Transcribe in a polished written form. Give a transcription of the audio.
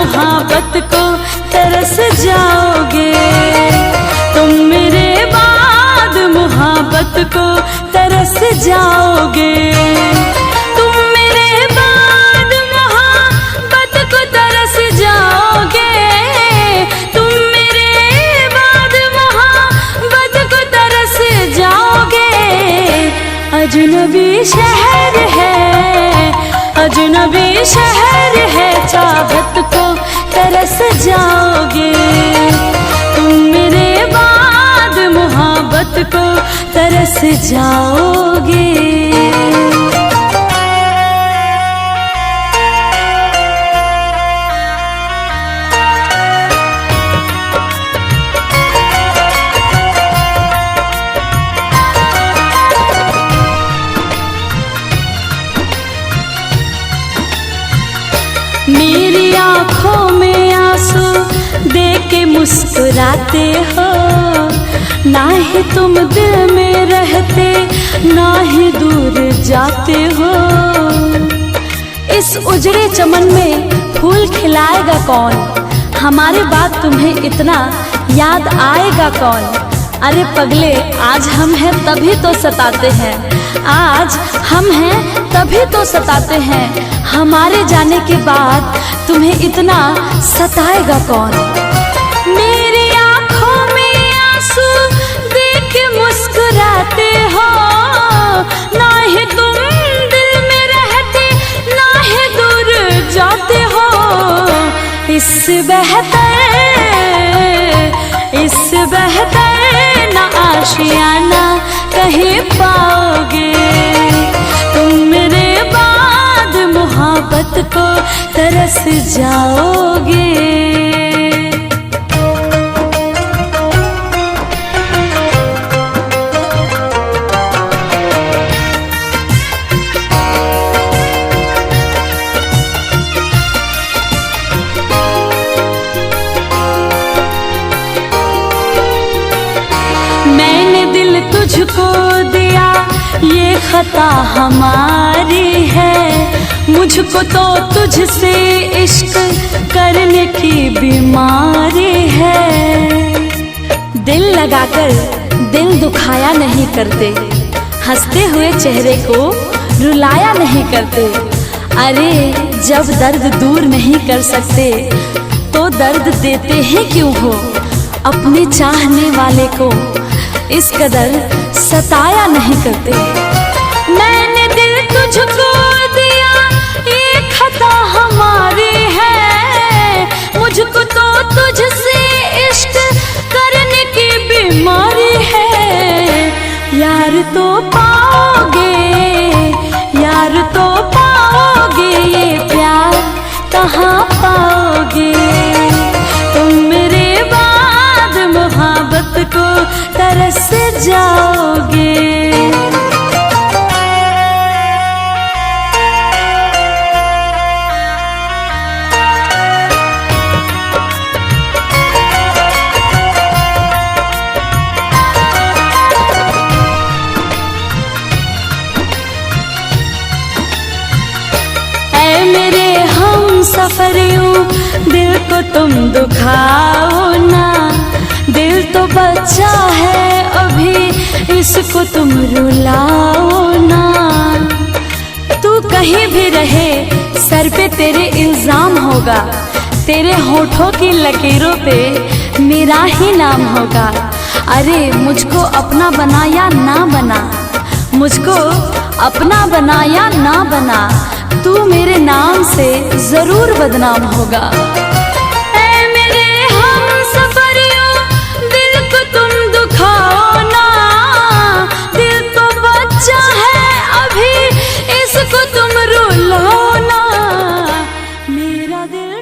मोहब्बत को तरस जाओगे। तुम मेरे बाद मोहब्बत को तरस जाओगे। तुम मेरे बाद मोहब्बत को तरस जाओगे। तुम मेरे बाद मोहब्बत को तरस जाओगे। अजनबी शहर है, अजनबी शहर है, चाहत को तरस जाओगे। तुम मेरे बाद मोहब्बत को तरस जाओगे। मेरी आँखों में आंसू देख के मुस्कुराते हो। ना ही तुम दिल में रहते, ना ही दूर जाते हो। इस उजड़े चमन में फूल खिलाएगा कौन? हमारे बाद तुम्हें इतना याद आएगा कौन? अरे पगले, आज हम हैं तभी तो सताते हैं। आज हम हैं तभी तो सताते हैं। हमारे जाने के बाद तुम्हें इतना सताएगा कौन? मेरी आँखों में आंसू देख के मुस्कुराते हो। ना ही तुम दिल में रहते, ना ही दूर जाते हो। इससे बेहतर ना आशियाना कहीं पाओगे। तुम मेरे बाद मोहब्बत को तरस जाओगे। मैंने दिल तुझको दिया, ये खता हमारी है। मुझको तो तुझसे इश्क करने की बीमारी है। दिल लगाकर दिल दुखाया नहीं करते, हंसते हुए चेहरे को रुलाया नहीं करते। अरे जब दर्द दूर नहीं कर सकते तो दर्द देते ही क्यों हो? अपने चाहने वाले को इस कदर सताया नहीं करते। मैंने दिल तुझको दिया, ये खता हमारी है। मुझको तो तुझसे इश्क करने की बीमारी है। यार तो पाओगे, यार तो पाओगे, ये प्यार कहाँ पाओगे? तुम मेरे बाद मोहब्बत को तरस जाओगे। ऐ मेरे हम सफरियों, दिल को तुम दुखाओ ना। दिल तो बच्चा है अभी, इसको तुम रुलाओ ना। तू कहीं भी रहे, सर पे तेरे इल्जाम होगा। तेरे होठों की लकीरों पे मेरा ही नाम होगा। अरे मुझको अपना बना या ना बना, मुझको अपना बना या ना बना, तू मेरे नाम से जरूर बदनाम होगा। इसको तुम रुलाओ ना, मेरा दिल